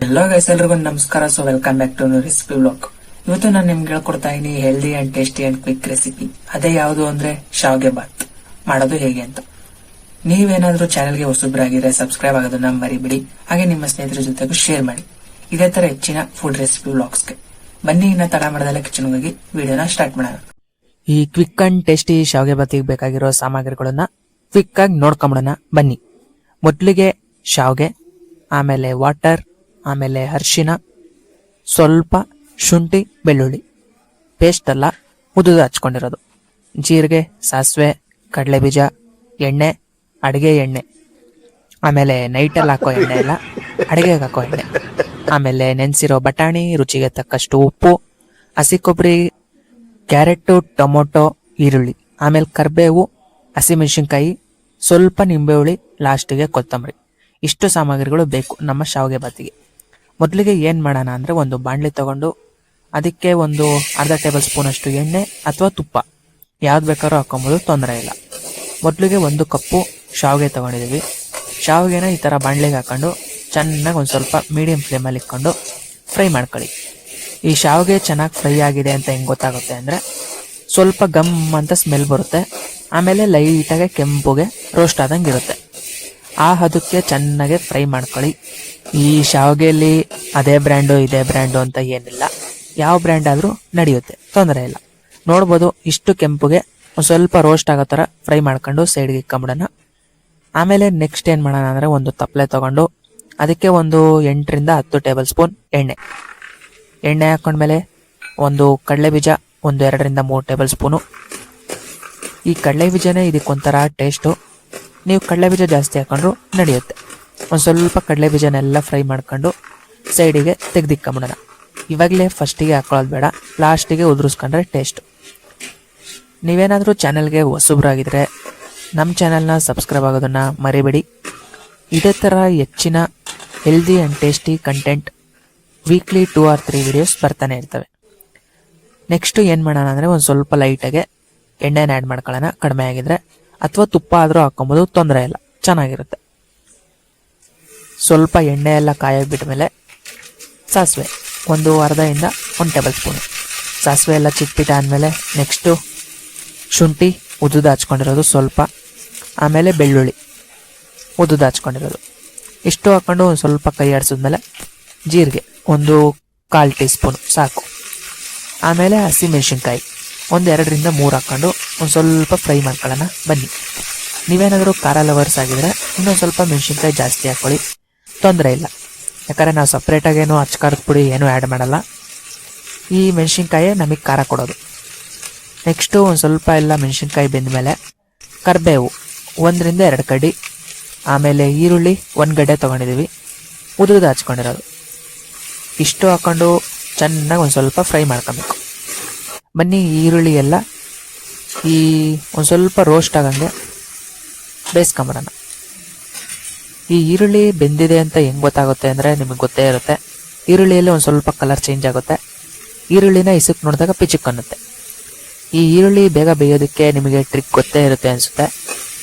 ಎಲ್ಲೋ guys, ಎಲ್ರಿಗೂ ನಮಸ್ಕಾರ. So welcome back to recipe blog. ಇವತ್ತು ನಾನು ನಿಮ್ಗೆ ಹೇಳ್ಕೊಡ್ತಾ ಇದೀನಿ healthy and tasty and quick recipe. ಅದೇ ಯಾವುದು ಅಂದ್ರೆ ಶಾವ್ಗೆ ಬಾತ್ ಮಾಡೋದು ಹೇಗೆ ಅಂತ. ನೀವೇನಾದ್ರೂ ಚಾನೆಲ್ಗೆ ಹೊಸಬ್ರಾಗಿದ್ರೆ ಸಬ್ಸ್ಕ್ರೈಬ್ ಆಗೋದನ್ನ ಮರಿಬಿಡಿ. ಹಾಗೆ ನಿಮ್ಮ ಸ್ನೇಹಿತರ ಜೊತೆಗೂ ಶೇರ್ ಮಾಡಿ. ಇದೇ ತರ ಹೆಚ್ಚಿನ ಫುಡ್ ರೆಸಿಪಿ ಬ್ಲಾಗ್ಸ್ಗೆ ಬನ್ನಿ. ಇನ್ನ ತಡ ಮಾಡದಲ್ಲ ಕಿಚನ್ ಹೋಗಿ ವಿಡಿಯೋನ ಸ್ಟಾರ್ಟ್ ಮಾಡೋಣ. ಈ ಕ್ವಿಕ್ ಅಂಡ್ ಟೇಸ್ಟಿ ಶಾವ್ಗೆ ಬಾತಿಗೆ ಬೇಕಾಗಿರೋ ಸಾಮಗ್ರಿಗಳನ್ನ ಕ್ವಿಕ್ ಆಗಿ ನೋಡ್ಕೊಂಬಿಡೋಣ ಬನ್ನಿ. ಮೊದಲಿಗೆ ಶಾವ್ಗೆ, ಆಮೇಲೆ ವಾಟರ್, ಆಮೇಲೆ ಅರಿಶಿನ, ಸ್ವಲ್ಪ ಶುಂಠಿ ಬೆಳ್ಳುಳ್ಳಿ ಪೇಸ್ಟ್ ಎಲ್ಲ ಉದುದು ಹಚ್ಕೊಂಡಿರೋದು, ಜೀರಿಗೆ, ಸಾಸಿವೆ, ಕಡಲೆಬೀಜ, ಎಣ್ಣೆ, ಅಡಿಗೆ ಎಣ್ಣೆ, ಆಮೇಲೆ ನೈಟಲ್ಲಿ ಹಾಕೋ ಎಣ್ಣೆ ಎಲ್ಲ ಅಡಿಗೆಗೆ ಹಾಕೋ ಎಣ್ಣೆ, ಆಮೇಲೆ ನೆನೆಸಿರೋ ಬಟಾಣಿ, ರುಚಿಗೆ ತಕ್ಕಷ್ಟು ಉಪ್ಪು, ಹಸಿ ಕೊಬ್ಬರಿ, ಕ್ಯಾರೆಟು, ಟೊಮೊಟೊ, ಈರುಳ್ಳಿ, ಆಮೇಲೆ ಕರಿಬೇವು, ಹಸಿಮೆಣಸಿನ್ಕಾಯಿ, ಸ್ವಲ್ಪ ನಿಂಬೆ ಹುಳಿ, ಲಾಸ್ಟಿಗೆ ಕೊತ್ತಂಬರಿ. ಇಷ್ಟು ಸಾಮಗ್ರಿಗಳು ಬೇಕು ನಮ್ಮ ಶಾವ್ಗೆ ಬಾತಿಗೆ. ಮೊದಲಿಗೆ ಏನು ಮಾಡೋಣ ಅಂದರೆ, ಒಂದು ಬಾಣಲಿ ತಗೊಂಡು ಅದಕ್ಕೆ ಒಂದು ಅರ್ಧ ಟೇಬಲ್ ಸ್ಪೂನ್ ಅಷ್ಟು ಎಣ್ಣೆ ಅಥವಾ ತುಪ್ಪ ಯಾವ್ದು ಬೇಕಾದ್ರೂ ಹಾಕೊಬೋದು, ತೊಂದರೆ ಇಲ್ಲ. ಮೊದಲಿಗೆ 1 ಕಪ್ಪು ಶಾವ್ಗೆ ತೊಗೊಂಡಿದ್ದೀವಿ. ಶಾವ್ಗೆನ ಈ ಥರ ಬಾಣಲಿಗೆ ಹಾಕೊಂಡು ಚೆನ್ನಾಗಿ ಒಂದು ಸ್ವಲ್ಪ ಮೀಡಿಯಂ ಫ್ಲೇಮಲ್ಲಿ ಇಟ್ಕೊಂಡು ಫ್ರೈ ಮಾಡ್ಕೊಳ್ಳಿ. ಈ ಶಾವ್ಗೆ ಚೆನ್ನಾಗಿ ಫ್ರೈ ಆಗಿದೆ ಅಂತ ಹೆಂಗೆ ಗೊತ್ತಾಗುತ್ತೆ ಅಂದರೆ, ಸ್ವಲ್ಪ ಗಮ್ ಅಂತ ಸ್ಮೆಲ್ ಬರುತ್ತೆ, ಆಮೇಲೆ ಲೈಟಾಗೆ ಕೆಂಪುಗೆ ರೋಸ್ಟ್ ಆದಂಗೆ ಇರುತ್ತೆ. ಆ ಹದಕ್ಕೆ ಚೆನ್ನಾಗಿ ಫ್ರೈ ಮಾಡ್ಕೊಳ್ಳಿ. ಈ ಶಾವ್ಗೆಯಲ್ಲಿ ಅದೇ ಬ್ರ್ಯಾಂಡು ಇದೇ ಬ್ರ್ಯಾಂಡು ಅಂತ ಏನಿಲ್ಲ, ಯಾವ ಬ್ರ್ಯಾಂಡ್ ಆದರೂ ನಡೆಯುತ್ತೆ, ತೊಂದರೆ ಇಲ್ಲ. ನೋಡ್ಬೋದು, ಇಷ್ಟು ಕೆಂಪುಗೆ ಒಂದು ಸ್ವಲ್ಪ ರೋಸ್ಟ್ ಆಗೋ ಥರ ಫ್ರೈ ಮಾಡ್ಕೊಂಡು ಸೈಡ್ಗೆ ಇಕ್ಕೊಂಬಿಡೋಣ. ಆಮೇಲೆ ನೆಕ್ಸ್ಟ್ ಏನು ಮಾಡೋಣ ಅಂದರೆ, ಒಂದು ತಪ್ಪಲೆ ತೊಗೊಂಡು ಅದಕ್ಕೆ ಒಂದು 8 ರಿಂದ 10 ಟೇಬಲ್ ಸ್ಪೂನ್ ಎಣ್ಣೆ ಹಾಕೊಂಡ್ಮೇಲೆ ಒಂದು ಕಡಲೆಬೀಜ, ಒಂದು 2 ರಿಂದ 3 ಟೇಬಲ್ ಸ್ಪೂನು. ಈ ಕಡಲೆಬೀಜನೇ ಇದಕ್ಕೊಂಥರ ಟೇಸ್ಟು. ನೀವು ಕಡಲೆಬೀಜ ಜಾಸ್ತಿ ಹಾಕೊಂಡ್ರು ನಡೆಯುತ್ತೆ. ಒಂದು ಸ್ವಲ್ಪ ಕಡಲೆಬೀಜನೆಲ್ಲ ಫ್ರೈ ಮಾಡ್ಕೊಂಡು ಸೈಡಿಗೆ ತೆಗೆದಿಕ್ಕೊಂಬಿಡೋಣ. ಇವಾಗಲೇ ಫಸ್ಟಿಗೆ ಹಾಕೊಳ್ಳೋದು ಬೇಡ, ಲಾಸ್ಟಿಗೆ ಉದುರಿಸ್ಕೊಂಡ್ರೆ ಟೇಸ್ಟು. ನೀವೇನಾದರೂ ಚಾನಲ್ಗೆ ಹೊಸಬ್ರಾಗಿದ್ರೆ ನಮ್ಮ ಚಾನಲ್ನ ಸಬ್ಸ್ಕ್ರೈಬ್ ಆಗೋದನ್ನು ಮರಿಬೇಡಿ. ಇದೇ ಥರ ಹೆಚ್ಚಿನ healthy and tasty content weekly 2 or 3 videos ಬರ್ತಾನೆ ಇರ್ತವೆ. ನೆಕ್ಸ್ಟು ಏನು ಮಾಡೋಣ ಅಂದರೆ, ಒಂದು ಸ್ವಲ್ಪ ಲೈಟಾಗೆ ಎಣ್ಣೆನ ಆ್ಯಡ್ ಮಾಡ್ಕೊಳ್ಳೋಣ, ಕಡಿಮೆ ಆಗಿದ್ರೆ, ಅಥವಾ ತುಪ್ಪ ಆದರೂ ಹಾಕೊಬೋದು, ತೊಂದರೆ ಇಲ್ಲ, ಚೆನ್ನಾಗಿರುತ್ತೆ. ಸ್ವಲ್ಪ ಎಣ್ಣೆ ಎಲ್ಲ ಕಾಯೋಕೆ ಬಿಟ್ಮೇಲೆ ಸಾಸಿವೆ ಒಂದು ಅರ್ಧದಿಂದ 1 ಟೇಬಲ್ ಸ್ಪೂನು. ಸಾಸಿವೆ ಎಲ್ಲ ಚಿಟ್ಪಿಟ ಆದಮೇಲೆ ನೆಕ್ಸ್ಟು ಶುಂಠಿ ಉದ್ದುದ ಹಚ್ಕೊಂಡಿರೋದು ಸ್ವಲ್ಪ, ಆಮೇಲೆ ಬೆಳ್ಳುಳ್ಳಿ ಉದ್ದುದ ಹಚ್ಕೊಂಡಿರೋದು, ಇಷ್ಟು ಹಾಕ್ಕೊಂಡು ಒಂದು ಸ್ವಲ್ಪ ಕೈ ಆಡಿಸಿದ್ಮೇಲೆ ಜೀರಿಗೆ ಒಂದು 1/4 ಟೀ ಸ್ಪೂನು ಸಾಕು. ಆಮೇಲೆ ಹಸಿಮೆಣಸಿನ್ಕಾಯಿ ಒಂದು 2 ರಿಂದ 3 ಹಾಕ್ಕೊಂಡು ಒಂದು ಸ್ವಲ್ಪ ಫ್ರೈ ಮಾಡ್ಕೊಳ್ಳೋಣ ಬನ್ನಿ. ನೀವೇನಾದರೂ ಖಾರ ಲವರ್ಸ್ ಆಗಿದ್ರೆ ಇನ್ನೊಂದು ಸ್ವಲ್ಪ ಮೆಣಸಿನ್ಕಾಯಿ ಜಾಸ್ತಿ ಹಾಕ್ಕೊಳ್ಳಿ, ತೊಂದರೆ ಇಲ್ಲ. ಯಾಕಂದರೆ ನಾವು ಸಪ್ರೇಟಾಗೇನು ಅಚ್ಕಾರದ ಪುಡಿ ಏನೂ ಆ್ಯಡ್ ಮಾಡಲ್ಲ, ಈ ಮೆಣಸಿನ್ಕಾಯೇ ನಮಗೆ ಖಾರ ಕೊಡೋದು. ನೆಕ್ಸ್ಟು ಒಂದು ಸ್ವಲ್ಪ ಎಲ್ಲ ಮೆಣಸಿನ್ಕಾಯಿ ಬೆಂದಮೇಲೆ ಕರಿಬೇವು 1 ರಿಂದ 2 ಕಡ್ಡಿ, ಆಮೇಲೆ ಈರುಳ್ಳಿ 1 ಗಡ್ಡೆ ತೊಗೊಂಡಿದ್ದೀವಿ ಉದುರಿದ ಹಚ್ಕೊಂಡಿರೋದು, ಇಷ್ಟು ಹಾಕ್ಕೊಂಡು ಚೆನ್ನಾಗಿ ಒಂದು ಸ್ವಲ್ಪ ಫ್ರೈ ಮಾಡ್ಕೊಬೇಕು ಬನ್ನಿ. ಈರುಳ್ಳಿ ಎಲ್ಲ ಒಂದು ಸ್ವಲ್ಪ ರೋಸ್ಟ್ ಆಗಂಗೆ ಬೇಯಿಸ್ಕೊಂಬಿಡೋಣ. ಈ ಈರುಳ್ಳಿ ಬೆಂದಿದೆ ಅಂತ ಹೆಂಗೆ ಗೊತ್ತಾಗುತ್ತೆ ಅಂದರೆ, ನಿಮಗೆ ಗೊತ್ತೇ ಇರುತ್ತೆ, ಈರುಳ್ಳಿಯಲ್ಲಿ ಒಂದು ಸ್ವಲ್ಪ ಕಲರ್ ಚೇಂಜ್ ಆಗುತ್ತೆ, ಈರುಳ್ಳಿನ ಇಸಕ್ಕೆ ನೋಡಿದಾಗ ಪಿಚಕ್ ಅನ್ನುತ್ತೆ. ಈ ಈರುಳ್ಳಿ ಬೇಗ ಬೇಯೋದಕ್ಕೆ ನಿಮಗೆ ಟ್ರಿಕ್ ಗೊತ್ತೇ ಇರುತ್ತೆ ಅನಿಸುತ್ತೆ.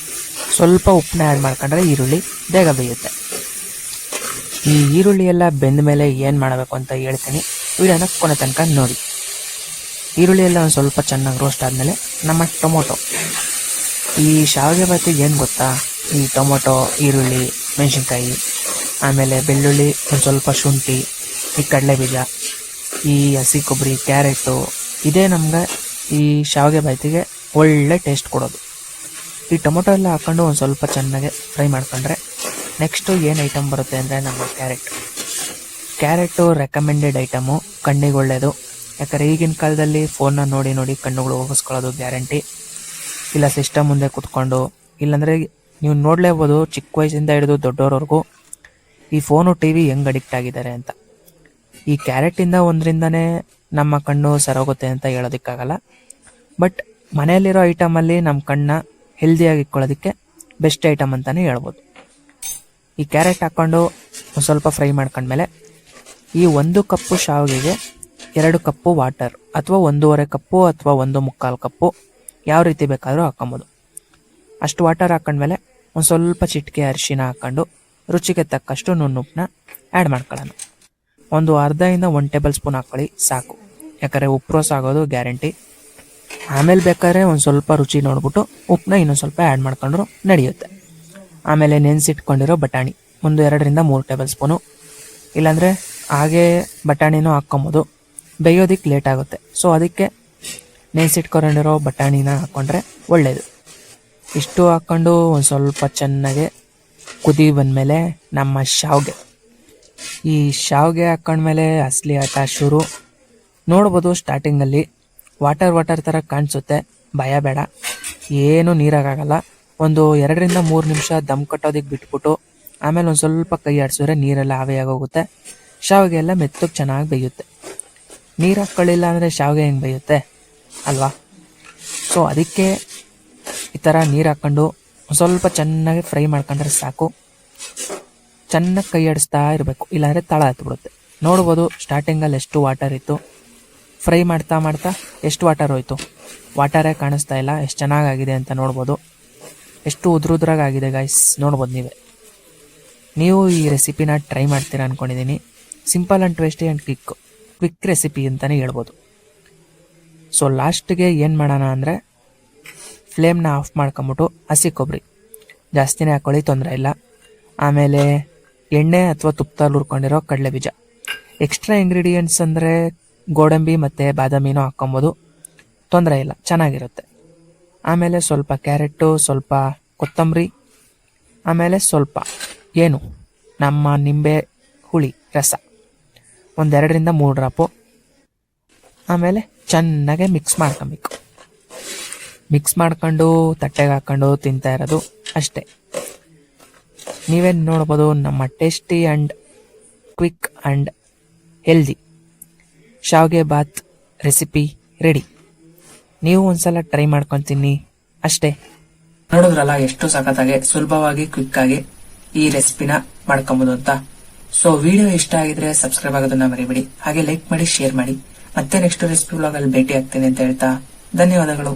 ಸ್ವಲ್ಪ ಉಪ್ಪನ್ನ ಆ್ಯಡ್ ಮಾಡ್ಕೊಂಡ್ರೆ ಈರುಳ್ಳಿ ಬೇಗ ಬೇಯುತ್ತೆ. ಈ ಈರುಳ್ಳಿ ಎಲ್ಲ ಬೆಂದ ಮೇಲೆ ಏನು ಮಾಡಬೇಕು ಅಂತ ಹೇಳ್ತೀನಿ, ವಿಡಿಯೋನ ಕೊನೆ ತನಕ ನೋಡಿ. ಈರುಳ್ಳಿ ಎಲ್ಲ ಒಂದು ಸ್ವಲ್ಪ ಚೆನ್ನಾಗಿ ರೋಸ್ಟ್ ಆದಮೇಲೆ ನಮ್ಮ ಟೊಮೊಟೊ. ಈ ಶಾವಿಗೆ ಬಾತಿಗೆ ಏನು ಗೊತ್ತಾ, ಈ ಟೊಮೊಟೊ, ಈರುಳ್ಳಿ, ಮೆಣಸಿನ್ಕಾಯಿ, ಆಮೇಲೆ ಬೆಳ್ಳುಳ್ಳಿ, ಒಂದು ಸ್ವಲ್ಪ ಶುಂಠಿ, ಈ ಕಡಲೆಬೀಜ, ಈ ಹಸಿ ಕೊಬ್ಬರಿ, ಕ್ಯಾರೆಟು, ಇದೇ ನಮ್ಗೆ ಈ ಶಾವಿಗೆ ಬಾತಿಗೆ ಒಳ್ಳೆ ಟೇಸ್ಟ್ ಕೊಡೋದು. ಈ ಟೊಮೊಟೊ ಎಲ್ಲ ಹಾಕ್ಕೊಂಡು ಒಂದು ಸ್ವಲ್ಪ ಚೆನ್ನಾಗಿ ಫ್ರೈ ಮಾಡ್ಕೊಂಡ್ರೆ ನೆಕ್ಸ್ಟು ಏನು ಐಟಮ್ ಬರುತ್ತೆ ಅಂದರೆ, ನಮ್ಮ ಕ್ಯಾರೆಟು ರೆಕಮೆಂಡೆಡ್ ಐಟಮು, ಕಣ್ಣಿಗೆ ಒಳ್ಳೆಯದು. ಯಾಕಂದರೆ ಈಗಿನ ಕಾಲದಲ್ಲಿ ಫೋನ್ನ ನೋಡಿ ನೋಡಿ ಕಣ್ಣುಗಳು ಹೋಗಿಸ್ಕೊಳ್ಳೋದು ಗ್ಯಾರಂಟಿ. ಇಲ್ಲ ಸಿಸ್ಟಮ್ ಮುಂದೆ ಕೂತ್ಕೊಂಡು, ಇಲ್ಲಾಂದರೆ ನೀವು ನೋಡಲೇಬೋದು, ಚಿಕ್ಕ ವಯಸ್ಸಿಂದ ಹಿಡಿದು ದೊಡ್ಡವ್ರವರೆಗೂ ಈ ಫೋನು ಟಿ ವಿ ಹೆಂಗೆ ಅಡಿಕ್ಟ್ ಆಗಿದ್ದಾರೆ ಅಂತ. ಈ ಕ್ಯಾರೆಟಿಂದ ಒಂದರಿಂದನೇ ನಮ್ಮ ಕಣ್ಣು ಸರೋಗುತ್ತೆ ಅಂತ ಹೇಳೋದಕ್ಕಾಗಲ್ಲ, ಬಟ್ ಮನೆಯಲ್ಲಿರೋ ಐಟಮಲ್ಲಿ ನಮ್ಮ ಕಣ್ಣನ್ನ ಹೆಲ್ದಿಯಾಗಿ ಇಟ್ಕೊಳ್ಳೋದಕ್ಕೆ ಬೆಸ್ಟ್ ಐಟಮ್ ಅಂತಲೇ ಹೇಳ್ಬೋದು. ಈ ಕ್ಯಾರೆಟ್ ಹಾಕ್ಕೊಂಡು ಒಂದು ಸ್ವಲ್ಪ ಫ್ರೈ ಮಾಡ್ಕೊಂಡ್ಮೇಲೆ ಈ 1 ಕಪ್ಪು ಶಾವಿಗೆಗೆ 2 ಕಪ್ಪು ವಾಟರ್, ಅಥವಾ 1.5 ಕಪ್ಪು ಅಥವಾ 1.25 ಕಪ್ಪು, ಯಾವ ರೀತಿ ಬೇಕಾದರೂ ಹಾಕ್ಕೊಬೋದು. ಅಷ್ಟು ವಾಟರ್ ಹಾಕೊಂಡ್ಮೇಲೆ ಒಂದು ಸ್ವಲ್ಪ ಚಿಟಿಕೆ ಅರಿಶಿನ ಹಾಕ್ಕೊಂಡು ರುಚಿಗೆ ತಕ್ಕಷ್ಟು ನುಣ್ಣುಪ್ಪನ್ನ ಆ್ಯಡ್ ಮಾಡ್ಕೊಳ್ಳೋಣ. ಒಂದು ಅರ್ಧದಿಂದ 1 ಟೇಬಲ್ ಸ್ಪೂನ್ ಹಾಕೊಳ್ಳಿ ಸಾಕು, ಯಾಕಂದರೆ ಉಪ್ಪು ರೋಸ್ ಆಗೋದು ಗ್ಯಾರಂಟಿ. ಆಮೇಲೆ ಬೇಕಾದ್ರೆ ಒಂದು ಸ್ವಲ್ಪ ರುಚಿ ನೋಡ್ಬಿಟ್ಟು ಉಪ್ಪನ್ನ ಇನ್ನೊಂದು ಸ್ವಲ್ಪ ಆ್ಯಡ್ ಮಾಡ್ಕೊಂಡ್ರು ನಡೆಯುತ್ತೆ. ಆಮೇಲೆ ನೆನೆಸಿಟ್ಕೊಂಡಿರೋ ಬಟಾಣಿ ಒಂದು 2-3 ಟೇಬಲ್ ಸ್ಪೂನು, ಇಲ್ಲಾಂದರೆ ಹಾಗೆ ಬಟಾಣಿನೂ ಹಾಕ್ಕೊಬೋದು, ಬೇಯೋದಕ್ಕೆ ಲೇಟ್ ಆಗುತ್ತೆ. ಸೊ ಅದಕ್ಕೆ ನೆನೆಸಿಟ್ಕೊಂಡಿರೋ ಬಟಾಣಿನ ಹಾಕ್ಕೊಂಡ್ರೆ ಒಳ್ಳೆಯದು. ಇಷ್ಟು ಹಾಕ್ಕೊಂಡು ಒಂದು ಸ್ವಲ್ಪ ಚೆನ್ನಾಗೆ ಕುದಿ ಬಂದಮೇಲೆ ನಮ್ಮ ಶಾವಿಗೆ, ಈ ಶಾವಿಗೆ ಹಾಕ್ಕೊಂಡ್ಮೇಲೆ ಅಸಲಿ ಆಟ ಶುರು. ನೋಡ್ಬೋದು ಸ್ಟಾರ್ಟಿಂಗಲ್ಲಿ ವಾಟರ್ ಥರ ಕಾಣಿಸುತ್ತೆ, ಭಯ ಬೇಡ, ಏನೂ ನೀರಾಗಲ್ಲ. ಒಂದು 2-3 ನಿಮಿಷ ದಮ್ ಕಟ್ಟೋದಕ್ಕೆ ಬಿಟ್ಬಿಟ್ಟು ಆಮೇಲೆ ಒಂದು ಸ್ವಲ್ಪ ಕೈ ಆಡಿಸಿದ್ರೆ ನೀರೆಲ್ಲ ಆವಿಯಾಗೋಗುತ್ತೆ, ಶಾವಿಗೆ ಎಲ್ಲ ಮೆತ್ತಗೆ ಚೆನ್ನಾಗಿ ಬೇಯುತ್ತೆ. ನೀರು ಹಾಕ್ಕೊಳ್ಳಿಲ್ಲ ಅಂದರೆ ಶಾವಿಗೆ ಹೆಂಗೆ ಬೇಯುತ್ತೆ ಅಲ್ವಾ? ಸೊ ಅದಕ್ಕೆ ಈ ಥರ ನೀರು ಹಾಕ್ಕೊಂಡು ಸ್ವಲ್ಪ ಚೆನ್ನಾಗಿ ಫ್ರೈ ಮಾಡ್ಕೊಂಡ್ರೆ ಸಾಕು. ಚೆನ್ನಾಗಿ ಕೈ ಆಡಿಸ್ತಾ ಇರಬೇಕು, ಇಲ್ಲಾಂದರೆ ತಳ ಹತ್ಬಿಡುತ್ತೆ. ನೋಡ್ಬೋದು ಸ್ಟಾರ್ಟಿಂಗಲ್ಲಿ ಎಷ್ಟು ವಾಟರ್ ಇತ್ತು, ಫ್ರೈ ಮಾಡ್ತಾ ಮಾಡ್ತಾ ಎಷ್ಟು ವಾಟರ್ ಹೋಯ್ತು, ವಾಟರೇ ಕಾಣಿಸ್ತಾ ಇಲ್ಲ. ಎಷ್ಟು ಚೆನ್ನಾಗಾಗಿದೆ ಅಂತ ನೋಡ್ಬೋದು, ಎಷ್ಟು ಉದ್ರಾಗಿದೆ ಗಾಯ್ಸ್, ನೋಡ್ಬೋದು ನೀವೇ. ನೀವು ಈ ರೆಸಿಪಿನ ಟ್ರೈ ಮಾಡ್ತೀರಾ ಅಂದ್ಕೊಂಡಿದ್ದೀನಿ. Simple and tasty and quick recipe ಅಂತಲೇ ಹೇಳ್ಬೋದು. ಸೊ ಲಾಸ್ಟ್ಗೆ ಏನು ಮಾಡೋಣ ಅಂದರೆ ಫ್ಲೇಮ್ನ ಆಫ್ ಮಾಡ್ಕೊಂಬಿಟ್ಟು ಹಸಿ ಕೊಬ್ಬರಿ ಜಾಸ್ತಿನೇ ಹಾಕ್ಕೊಳ್ಳಿ, ತೊಂದರೆ ಇಲ್ಲ. ಆಮೇಲೆ ಎಣ್ಣೆ ಅಥವಾ ತುಪ್ಪದಲ್ಲಿ ಹುರ್ಕೊಂಡಿರೋ ಕಡಲೆ ಬೀಜ. ಎಕ್ಸ್ಟ್ರಾ ಇಂಗ್ರೀಡಿಯೆಂಟ್ಸ್ ಅಂದರೆ ಗೋಡಂಬಿ ಮತ್ತು ಬಾದಾಮಿನೂ ಹಾಕ್ಕೊಬೋದು, ತೊಂದರೆ ಇಲ್ಲ, ಚೆನ್ನಾಗಿರುತ್ತೆ. ಆಮೇಲೆ ಸ್ವಲ್ಪ ಕ್ಯಾರೆಟು, ಸ್ವಲ್ಪ ಕೊತ್ತಂಬರಿ, ಆಮೇಲೆ ಸ್ವಲ್ಪ ನಮ್ಮ ನಿಂಬೆ ಹುಳಿ ರಸ ಒಂದು 2-3 ಡ್ರಾಪು. ಆಮೇಲೆ ಚೆನ್ನಾಗೆ ಮಿಕ್ಸ್ ಮಾಡ್ಕೊಬೇಕು. ಮಿಕ್ಸ್ ಮಾಡ್ಕೊಂಡು ತಟ್ಟೆಗೆ ಹಾಕ್ಕೊಂಡು ತಿಂತಾ ಇರೋದು ಅಷ್ಟೇ. ನೀವೇನು ನೋಡ್ಬೋದು, ನಮ್ಮ tasty and quick and healthy ಶಾವಿಗೆ ಬಾತ್ ರೆಸಿಪಿ ರೆಡಿ. ನೀವು ಒಂದ್ಸಲ ಟ್ರೈ ಮಾಡ್ಕೊತೀನಿ ಅಷ್ಟೇ. ನೋಡಿದ್ರಲ್ಲ ಎಷ್ಟು ಸಖತ್ತಾಗಿ ಸುಲಭವಾಗಿ ಕ್ವಿಕ್ ಆಗಿ ಈ ರೆಸಿಪಿನ ಮಾಡ್ಕೊಬೋದು ಅಂತ. ಸೊ ವಿಡಿಯೋ ಇಷ್ಟ ಆಗಿದ್ರೆ ಸಬ್ಸ್ಕ್ರೈಬ್ ಆಗೋದನ್ನ ಮರಿಬೇಡಿ, ಹಾಗೆ ಲೈಕ್ ಮಾಡಿ, ಶೇರ್ ಮಾಡಿ. ಮತ್ತೆ ನೆಕ್ಸ್ಟ್ ರೆಸಿಪಿ ವ್ಲಾಗ್ ಅಲ್ಲಿ ಭೇಟಿ ಆಗ್ತೇನೆ ಅಂತ ಹೇಳ್ತಾ ಧನ್ಯವಾದಗಳು.